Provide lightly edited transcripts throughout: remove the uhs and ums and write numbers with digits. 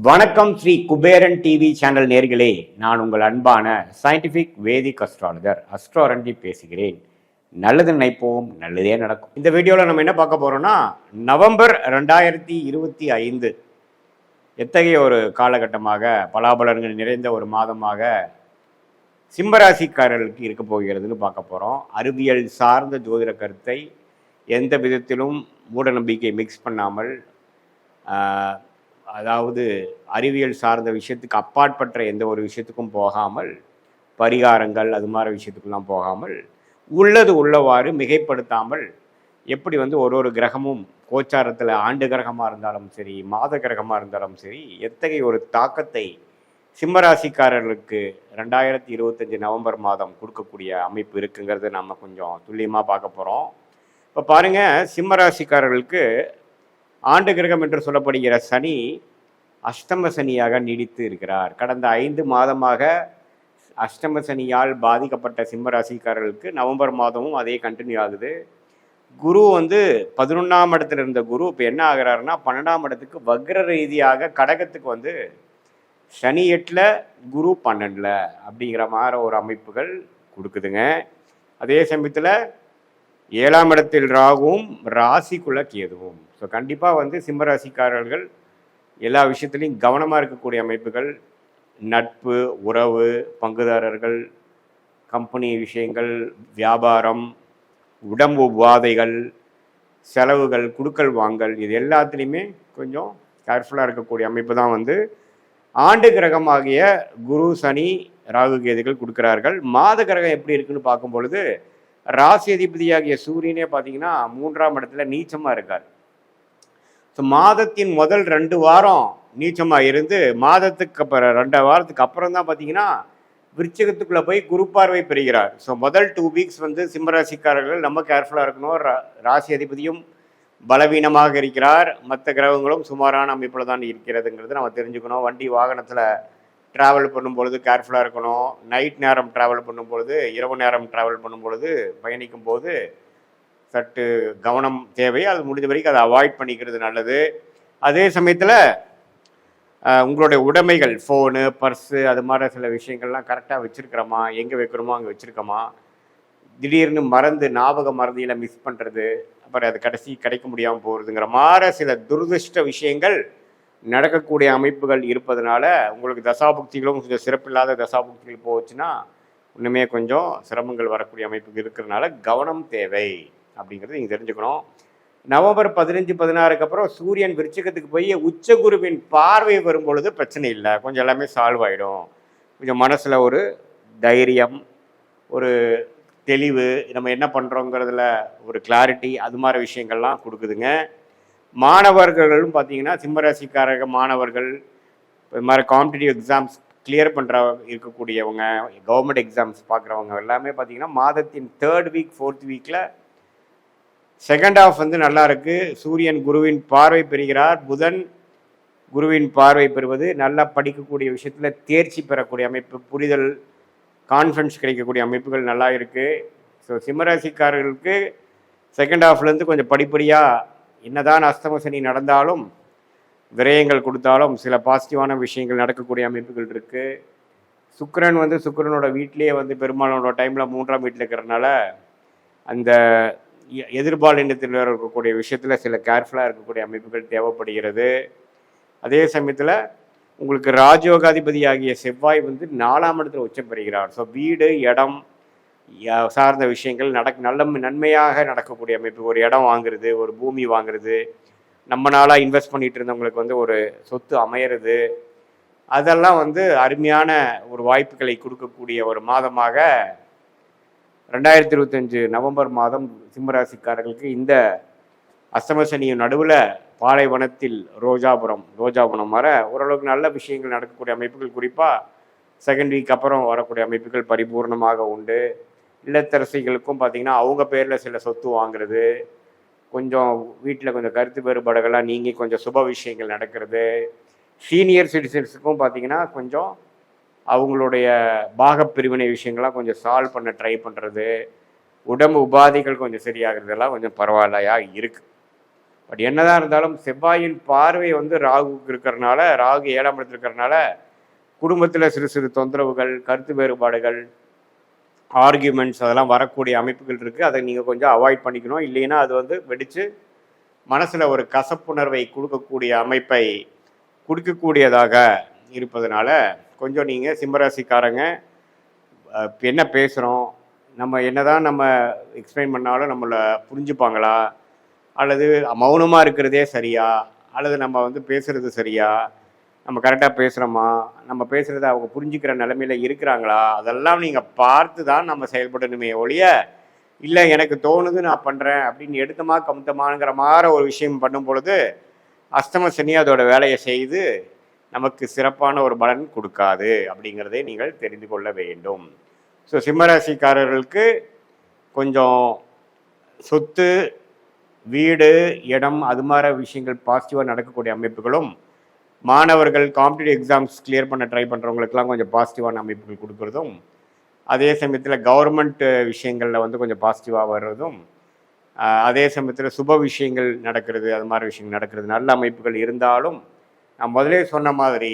வணக்கம் Sri Kuberan TV channel நேர்களே, நான் உங்கள் அன்பான சயின்டிபிக் வேதிக் அஸ்ட்ராலஜர் அஸ்ட்ரோரஞ்சி பேசுகிறேன். நல்லது நினைப்போம், நல்லதே நடக்கும். இந்த வீடியோவில் நம்ம என்ன பார்க்க போறோம்னா, நவம்பர் 2025 எத்தகைய ஒரு காலகட்டமாக, பலாபலன்கள் நிறைந்த ஒரு மாதமாக சிம்மராசிக்காரர்களுக்கு இருக்க போகிறதுன்னு பார்க்க போகிறோம். அறிவியல் சார்ந்த ஜோதிட கருத்தை எந்த விதத்திலும் மூட நம்பிக்கை மிக்ஸ் பண்ணாமல், அதாவது அறிவியல் சார்ந்த விஷயத்துக்கு அப்பாற்பட்ட எந்த ஒரு விஷயத்துக்கும் போகாமல், பரிகாரங்கள் அது மாதிரி விஷயத்துக்கெல்லாம் போகாமல், உள்ளது உள்ளவாறு மிகைப்படுத்தாமல், எப்படி ஒரு கிரகமும் கோச்சாரத்தில் ஆண்டு கிரகமாக இருந்தாலும் சரி, மாத கிரகமாக இருந்தாலும் சரி, எத்தகைய ஒரு தாக்கத்தை சிம்மராசிக்காரர்களுக்கு 2025 நவம்பர் மாதம் கொடுக்கக்கூடிய அமைப்பு இருக்குங்கிறது நம்ம கொஞ்சம் துல்லியமாக பார்க்க போகிறோம். இப்போ பாருங்கள், சிம்மராசிக்காரர்களுக்கு ஆண்டு கிரகம் என்று சொல்லப்படுகிற சனி அஷ்டம சனியாக நீடித்து இருக்கிறார். கடந்த 5 மாதமாக அஷ்டம சனியால் பாதிக்கப்பட்ட சிம்மராசிக்காரர்களுக்கு நவம்பர் மாதமும் அதே கண்டினியூ ஆகுது. குரு 11ஆம் இடத்துல இருந்த குரு இப்போ என்ன ஆகிறாருன்னா 12ஆம் இடத்துக்கு வக்ர ரீதியாக கடகத்துக்கு சனி 8ல் குரு 12ல் அப்படிங்கிற மாதிரி ஒரு அமைப்புகள் கொடுக்குதுங்க. அதே சமயத்தில் 7ஆம் இடத்தில் ராகுவும் ராசிக்குள்ள கேதுவும். ஸோ கண்டிப்பாக சிம்மராசிக்காரர்கள் எல்லா விஷயத்துலையும் கவனமாக இருக்கக்கூடிய அமைப்புகள், நட்பு, உறவு, பங்குதாரர்கள், கம்பெனி விஷயங்கள், வியாபாரம், உடம்பு உபாதைகள், செலவுகள், குடுக்கல் வாங்கல், இது எல்லாத்துலேயுமே கொஞ்சம் கேர்ஃபுல்லாக இருக்கக்கூடிய அமைப்பு தான் ஆண்டு கிரகமாகிய குரு, சனி, ராகு, கேதுகள் கொடுக்குறார்கள். மாத கிரகம் எப்படி இருக்குன்னு பார்க்கும் பொழுது, ராசி அதிபதியாகிய சூரியனே பார்த்தீங்கன்னா 3ஆம் இடத்துல நீச்சமாக இருக்கார். ஸோ மாதத்தின் முதல் 2 வாரம் நீச்சமாக இருந்து, மாதத்துக்கு அப்புறம் 2 வாரத்துக்கு அப்புறம் தான் பார்த்தீங்கன்னா விருச்சிகத்துக்குள்ளே போய் குரு பார்வை பெறுகிறார். ஸோ முதல் 2 வீக்ஸ் சிம்மராசிக்காரர்கள் நம்ம கேர்ஃபுல்லாக இருக்கணும். ராசி அதிபதியும் பலவீனமாக இருக்கிறார், மற்ற கிரகங்களும் சுமாரான அமைப்பில் தான் இருக்கிறதுங்கிறது நம்ம தெரிஞ்சுக்கணும். வண்டி வாகனத்தில் ட்ராவல் பண்ணும்பொழுது கேர்ஃபுல்லாக இருக்கணும். நைட் நேரம் ட்ராவல் பண்ணும்பொழுது, இரவு நேரம் ட்ராவல் பண்ணும்பொழுது, பயணிக்கும் போது சற்று கவனம் தேவை. அது முடிஞ்ச வரைக்கும் அதை அவாய்ட் பண்ணிக்கிறது நல்லது. அதே சமயத்தில் உங்களுடைய உடைமைகள், ஃபோனு, பர்ஸு, அது மாதிரி சில விஷயங்கள்லாம் கரெக்டாக வச்சுருக்கிறோமா, எங்கே வைக்கிறோமோ அங்கே வச்சுருக்கோமா, திடீர்னு மறந்து ஞாபக மறதியில் மிஸ் பண்ணுறது, அப்புறம் அது கடைசி கிடைக்க முடியாமல் போகிறதுங்கிற மாதிரி சில துரதிருஷ்ட விஷயங்கள் நடக்கக்கூடிய அமைப்புகள் இருப்பதனால உங்களுக்கு தசாபுக்திகளும் கொஞ்சம் சிறப்பில்லாத தசாபுக்திகள் போச்சுன்னா இன்னுமே கொஞ்சம் சிரமங்கள் வரக்கூடிய அமைப்புகள் இருக்கிறதுனால கவனம் தேவை அப்படிங்கிறது நீங்கள் தெரிஞ்சுக்கணும். நவம்பர் 15, 16க்கு அப்புறம் சூரியன் விருச்சிகத்துக்கு போய் உச்சகுருவின் பார்வை வரும் பொழுது பிரச்சனை இல்லை, கொஞ்சம் எல்லாமே சால்வ் ஆகிடும். கொஞ்சம் மனசில் ஒரு தைரியம், ஒரு தெளிவு, நம்ம என்ன பண்ணுறோங்கிறதுல ஒரு கிளாரிட்டி, அது மாதிரி விஷயங்கள்லாம் கொடுக்குதுங்க. மாணவர்களும் பார்த்தீங்கன்னா சிம்மராசிக்காரக மாணவர்கள் இது மாதிரி காம்படிட்டிவ் எக்ஸாம்ஸ் கிளியர் பண்ணுற இருக்கக்கூடியவங்க, கவர்மெண்ட் எக்ஸாம்ஸ் பார்க்குறவங்க எல்லாமே பார்த்தீங்கன்னா மாதத்தின் 3rd வீக் 4th வீக்கில் செகண்ட் ஹாஃப் நல்லா இருக்குது. சூரியன் குருவின் பார்வை பெறுகிறார். புதன் குருவின் பார்வை பெறுவது நல்லா படிக்கக்கூடிய விஷயத்தில் தேர்ச்சி பெறக்கூடிய அமைப்பு, புரிதல், கான்ஃபிடன்ஸ் கிடைக்கக்கூடிய அமைப்புகள் நல்லா இருக்குது. ஸோ சிம்மராசிக்காரர்களுக்கு செகண்ட் ஹாஃப்லேருந்து கொஞ்சம் படிப்படியாக என்னதான் அஸ்தம சனி நடந்தாலும், விரயங்கள் கொடுத்தாலும் சில பாசிட்டிவான விஷயங்கள் நடக்கக்கூடிய அமைப்புகள் இருக்குது. சுக்கிரன் சுக்கிரனோட வீட்டிலேயே பெரும்பாலானோட டைமில் 3ஆம் வீட்டில் இருக்கிறதுனால அந்த எதிர்பாலினத்தில் இருக்கக்கூடிய விஷயத்தில் சில கேர்ஃபுல்லாக இருக்கக்கூடிய அமைப்புகள் தேவைப்படுகிறது. அதே சமயத்தில் உங்களுக்கு ராஜயோகாதிபதியாகிய செவ்வாய் 4ஆம் இடத்துல உச்சம் பெறுகிறார். ஸோ வீடு, இடம் சார்ந்த விஷயங்கள் நன்மையாக நடக்கக்கூடிய அமைப்பு. ஒரு இடம் வாங்குறது, ஒரு பூமி வாங்குறது, நம்ம நாளாக இன்வெஸ்ட் பண்ணிட்டு இருந்தவங்களுக்கு ஒரு சொத்து அமையிறது, அதெல்லாம் அருமையான ஒரு வாய்ப்புகளை கொடுக்கக்கூடிய ஒரு மாதமாக 2025 நவம்பர் மாதம் சிம்மராசிக்காரர்களுக்கு இந்த அஸ்தமசனியின் நடுவில் பாலைவனத்தில் ரோஜாபுரம் வர ஓரளவுக்கு நல்ல விஷயங்கள் நடக்கக்கூடிய அமைப்புகள், குறிப்பாக செகண்ட் வீக் அப்புறம் வரக்கூடிய அமைப்புகள் பரிபூர்ணமாக உண்டு. இல்லத்தரசிகளுக்கும் பார்த்திங்கன்னா அவங்க பேரில் சில சொத்து வாங்குறது, கொஞ்சம் வீட்டில் கொஞ்சம் கருத்து வேறுபாடுகள்லாம் நீங்கி கொஞ்சம் சுப விஷயங்கள் நடக்கிறது. சீனியர் சிட்டிசன்ஸுக்கும் பார்த்திங்கன்னா கொஞ்சம் அவங்களுடைய பாகப்பிரிவினை விஷயங்கள்லாம் கொஞ்சம் சால்வ் பண்ண ட்ரை பண்ணுறது, உடம்பு உபாதைகள் கொஞ்சம் சரியாகிறதெல்லாம் கொஞ்சம் பரவாயில்லையா இருக்குது. பட் என்னதான் இருந்தாலும் செவ்வாயின் பார்வை வந்து ராகுக்கு இருக்கிறனால, ராகு 7ஆம் இடத்துல இருக்கிறனால குடும்பத்தில் சிறு சிறு தொந்தரவுகள், கருத்து வேறுபாடுகள், ஆர்கியூமெண்ட்ஸ் அதெல்லாம் வரக்கூடிய அமைப்புகள் இருக்குது. அதை நீங்கள் கொஞ்சம் அவாய்ட் பண்ணிக்கணும். இல்லைன்னா அது வந்து வெடித்து மனசில் ஒரு கசப்புணர்வை கொடுக்கக்கூடிய அமைப்பை கொடுக்கக்கூடியதாக இருப்பதனால கொஞ்சம் நீங்கள் சிம்மராசிக்காரங்க என்ன பேசுகிறோம், நம்ம என்னதான் நம்ம எக்ஸ்பிளைன் பண்ணாலும் நம்மளை புரிஞ்சுப்பாங்களா, அல்லது மௌனமாக இருக்கிறதே சரியா, அல்லது நம்ம வந்து பேசுகிறது சரியா, நம்ம கரெக்டாக பேசுகிறோமா, நம்ம பேசுகிறத அவங்க புரிஞ்சுக்கிற நிலைமையில் இருக்கிறாங்களா, அதெல்லாம் நீங்கள் பார்த்து தான் நம்ம செயல்படணுமே ஒழிய, இல்லை எனக்கு தோணுது நான் பண்ணுறேன் அப்படின்னு எடுத்தமா கமுத்தமாங்கிற மாதிரி ஒரு விஷயம் பண்ணும் பொழுது அஷ்டம சனி அதோட வேலையை செய்து நமக்கு சிறப்பான ஒரு பலன் கொடுக்காது அப்படிங்கிறதை நீங்கள் தெரிந்து கொள்ள வேண்டும். ஸோ சிம்மராசிக்காரர்களுக்கு கொஞ்சம் சொத்து, வீடு, இடம் அது மாதிரி விஷயங்கள் பாசிட்டிவாக நடக்கக்கூடிய அமைப்புகளும், மாணவர்கள் காம்படிட்டிவ் எக்ஸாம்ஸ் கிளியர் பண்ண ட்ரை பண்ணுறவங்களுக்குலாம் கொஞ்சம் பாசிட்டிவான அமைப்புகள் கொடுக்குறதும், அதே சமயத்தில் கவர்மெண்ட் விஷயங்களில் வந்து கொஞ்சம் பாசிட்டிவாக வர்றதும், அதே சமயத்தில் சுப விஷயங்கள் நடக்கிறது, அது மாதிரி விஷயங்கள் நடக்கிறது, நல்ல அமைப்புகள் இருந்தாலும் நான் முதலே சொன்ன மாதிரி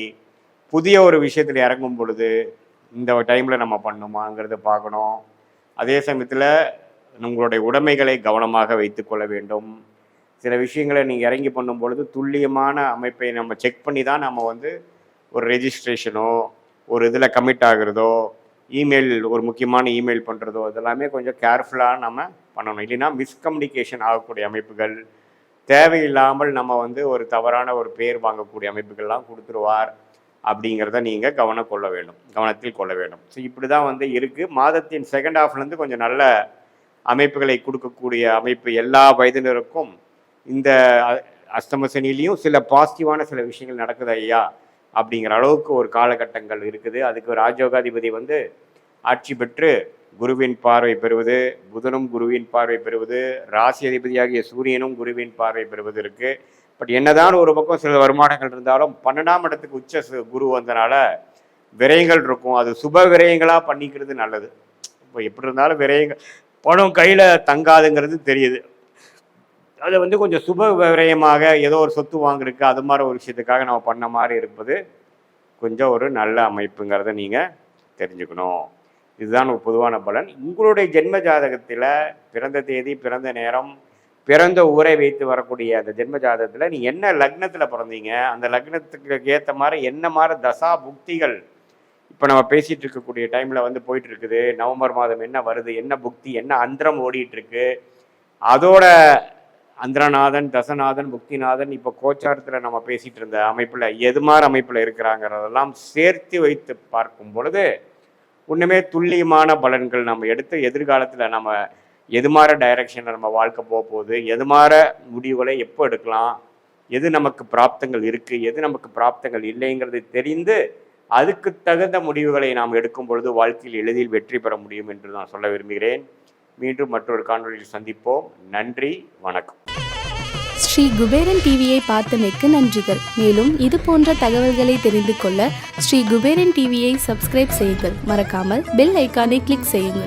புதிய ஒரு விஷயத்தில் இறங்கும் பொழுது இந்த டைமில் நம்ம பண்ணுமாங்கிறத பார்க்கணும். அதே சமயத்தில் உங்களுடைய உடைமைகளை கவனமாக வைத்து கொள்ள வேண்டும். சில விஷயங்களை நீங்கள் இறங்கி பண்ணும் பொழுது துல்லியமான அமைப்பை நம்ம செக் பண்ணி தான் நம்ம வந்து ஒரு ரெஜிஸ்ட்ரேஷனோ ஒரு இதில் கமிட் ஆகிறதோ, இமெயில் ஒரு முக்கியமான இமெயில் பண்ணுறதோ இதெல்லாமே கொஞ்சம் கேர்ஃபுல்லாக நம்ம பண்ணணும். இல்லைன்னா மிஸ்கம்யூனிகேஷன் ஆகக்கூடிய அமைப்புகள், தேவையில்லாமல் நம்ம வந்து ஒரு தவறான ஒரு பேர் வாங்கக்கூடிய அமைப்புகள்லாம் கொடுத்துருவார் அப்படிங்கிறத நீங்கள் கவனத்தில் கொள்ள வேண்டும். ஸோ இப்படி தான் வந்து இருக்குது. மாதத்தின் செகண்ட் ஹாஃப்லேருந்து கொஞ்சம் நல்ல அமைப்புகளை கொடுக்கக்கூடிய அமைப்பு எல்லா வயதினருக்கும் இந்த அஷ்டம சனிலையும் சில பாசிட்டிவான சில விஷயங்கள் நடக்குது ஐயா அப்படிங்கிற அளவுக்கு ஒரு காலகட்டங்கள் இருக்குது. அதுக்கு ராஜயோகாதிபதி வந்து ஆட்சி பெற்று குருவின் பார்வை பெறுவது, புதனும் குருவின் பார்வை பெறுவது, ராசி அதிபதியாகிய சூரியனும் குருவின் பார்வை பெறுவது இருக்குது. பட் என்னதான் ஒரு பக்கம் சில வருமானங்கள் இருந்தாலும் 12ஆம் இடத்துக்கு உச்ச குரு வந்தனால விரயங்கள் இருக்கும். அது சுப விரயங்களாக பண்ணிக்கிறது நல்லது. இப்போ எப்படி இருந்தாலும் விரயங்கள் பணம் கையில் தங்காதுங்கிறது தெரியுது. அதை வந்து கொஞ்சம் சுப விரயமாக ஏதோ ஒரு சொத்து வாங்குறதுக்கு அது மாதிரி ஒரு விஷயத்துக்காக நம்ம பண்ண மாதிரி இருப்பது கொஞ்சம் ஒரு நல்ல அமைப்புங்கிறத நீங்கள் தெரிஞ்சுக்கணும். இதுதான் ஒரு பொதுவான பலன். உங்களுடைய ஜென்ம ஜாதகத்தில் பிறந்த தேதி, பிறந்த நேரம், பிறந்த ஊரை வைத்து வரக்கூடிய அந்த ஜென்ம ஜாதகத்தில் நீங்கள் என்ன லக்னத்தில் பிறந்தீங்க, அந்த லக்னத்துக்கு ஏற்ற மாதிரி என்ன மாதிரி தசா புக்திகள் இப்போ நம்ம பேசிகிட்டு இருக்கக்கூடிய டைமில் வந்து போயிட்டு இருக்குது. நவம்பர் மாதம் என்ன வருது, என்ன புக்தி, என்ன அந்தரம் ஓடிட்டுருக்கு, அதோட அந்திரநாதன், தசநாதன், புக்திநாதன், இப்போ கோச்சாரத்தில் நம்ம பேசிகிட்டு இருந்த அமைப்பில் எது மாதிரி அமைப்பில் இருக்கிறாங்கிறதெல்லாம் சேர்த்து வைத்து பார்க்கும் பொழுது ஒன்றுமே துல்லியமான பலன்கள் நம்ம எடுத்து எதிர்காலத்தில் நம்ம எது மாதிரி டைரக்ஷனில் நம்ம வாழ்க்கை போகுது, எது மாதிரி முடிவுகளை எப்போ எடுக்கலாம், எது நமக்கு பிராப்தங்கள் இருக்குது, எது நமக்கு பிராப்தங்கள் இல்லைங்கிறது தெரிந்து அதுக்கு தகுந்த முடிவுகளை நாம் எடுக்கும் பொழுது வாழ்க்கையில் எளிதில் வெற்றி பெற முடியும் என்று நான் சொல்ல விரும்புகிறேன். மீண்டும் மற்றொரு காணொளியில் சந்திப்போம். நன்றி, வணக்கம். ஸ்ரீ குபேரன் டிவியை பார்த்தமைக்கு நன்றிகள். மேலும் இது போன்ற தகவல்களை தெரிந்து கொள்ள ஸ்ரீ குபேரன் டிவியை சப்ஸ்கிரைப் செய்யுங்கள். மறக்காமல் பெல் ஐக்கானை கிளிக் செய்யுங்கள்.